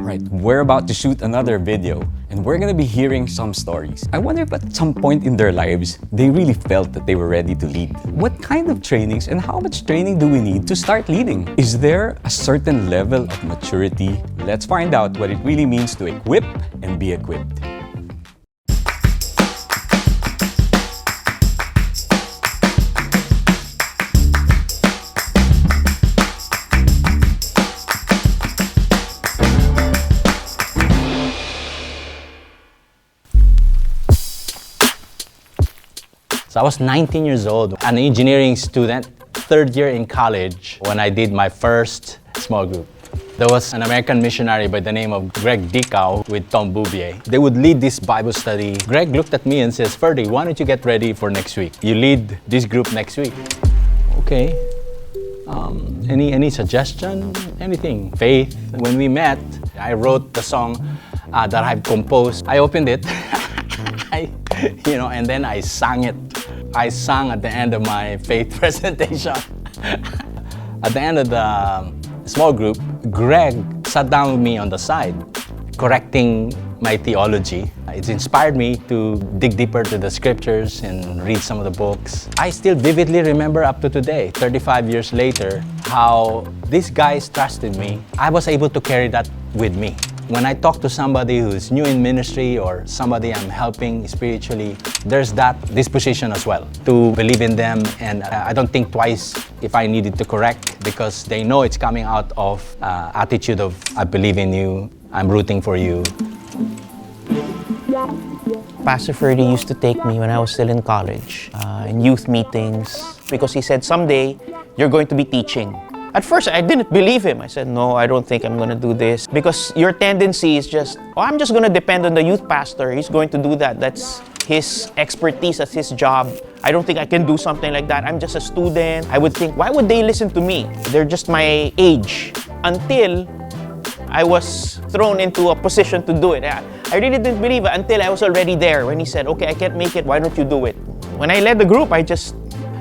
Alright, we're about to shoot another video and we're gonna be hearing some stories. I wonder if at some point in their lives, they really felt that they were ready to lead. What kind of trainings and how much training do we need to start leading? Is there a certain level of maturity? Let's find out what it really means to equip and be equipped. So I was 19 years old, an engineering student, third year in college when I did my first small group. There was an American missionary by the name of Greg Dickow with Tom Bouvier. They would lead this Bible study. Greg looked at me and says, "Ferdy, why don't you get ready for next week? You lead this group next week." Okay. Any suggestion? Anything? Faith. When we met, I wrote the song that I've composed. I opened it, and then I sang it. I sang at the end of my faith presentation. At the end of the small group, Greg sat down with me on the side, correcting my theology. It inspired me to dig deeper to the scriptures and read some of the books. I still vividly remember up to today, 35 years later, how these guys trusted me. I was able to carry that with me. When I talk to somebody who's new in ministry or somebody I'm helping spiritually, there's that disposition as well to believe in them, and I don't think twice if I needed to correct, because they know it's coming out of attitude of I believe in you, I'm rooting for you. Pastor Ferdy used to take me when I was still in college, in youth meetings, because he said, "Someday you're going to be teaching." At first, I didn't believe him. I said, "No, I don't think I'm going to do this." Because your tendency is just, I'm just going to depend on the youth pastor. He's going to do that. That's his expertise, that's his job. I don't think I can do something like that. I'm just a student. I would think, why would they listen to me? They're just my age. Until I was thrown into a position to do it. I really didn't believe it until I was already there. When he said, "Okay, I can't make it, why don't you do it?" When I led the group, I just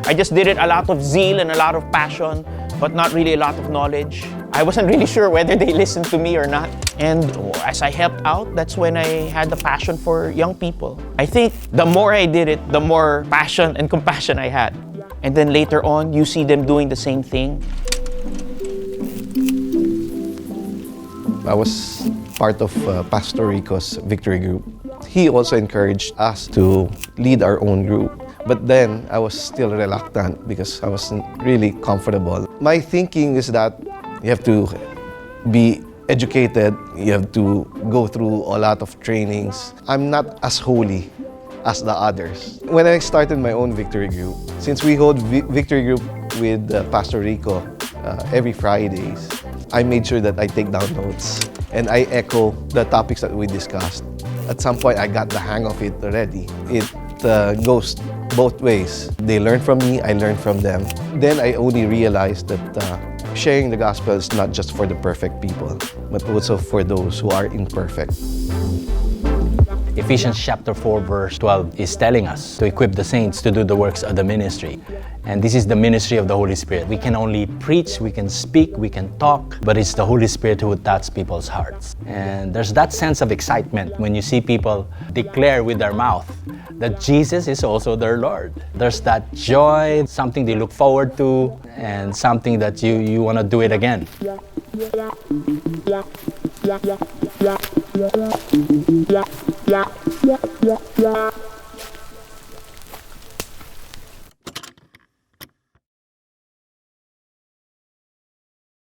did it a lot of zeal and a lot of passion, but not really a lot of knowledge. I wasn't really sure whether they listened to me or not. And as I helped out, that's when I had the passion for young people. I think the more I did it, the more passion and compassion I had. And then later on, you see them doing the same thing. I was part of Pastor Rico's Victory Group. He also encouraged us to lead our own group. But then I was still reluctant because I wasn't really comfortable. My thinking is that you have to be educated, you have to go through a lot of trainings. I'm not as holy as the others. When I started my own Victory Group, since we hold Victory Group with Pastor Rico every Fridays, I made sure that I take down notes and I echo the topics that we discussed. At some point, I got the hang of it already. It goes both ways. They learn from me, I learn from them. Then I only realized that sharing the gospel is not just for the perfect people, but also for those who are imperfect. Ephesians chapter 4 verse 12 is telling us to equip the saints to do the works of the ministry. And this is the ministry of the Holy Spirit. We can only preach, we can speak, we can talk, but it's the Holy Spirit who touches people's hearts. And there's that sense of excitement when you see people declare with their mouth that Jesus is also their Lord. There's that joy, something they look forward to, and something that you want to do it again. Yeah.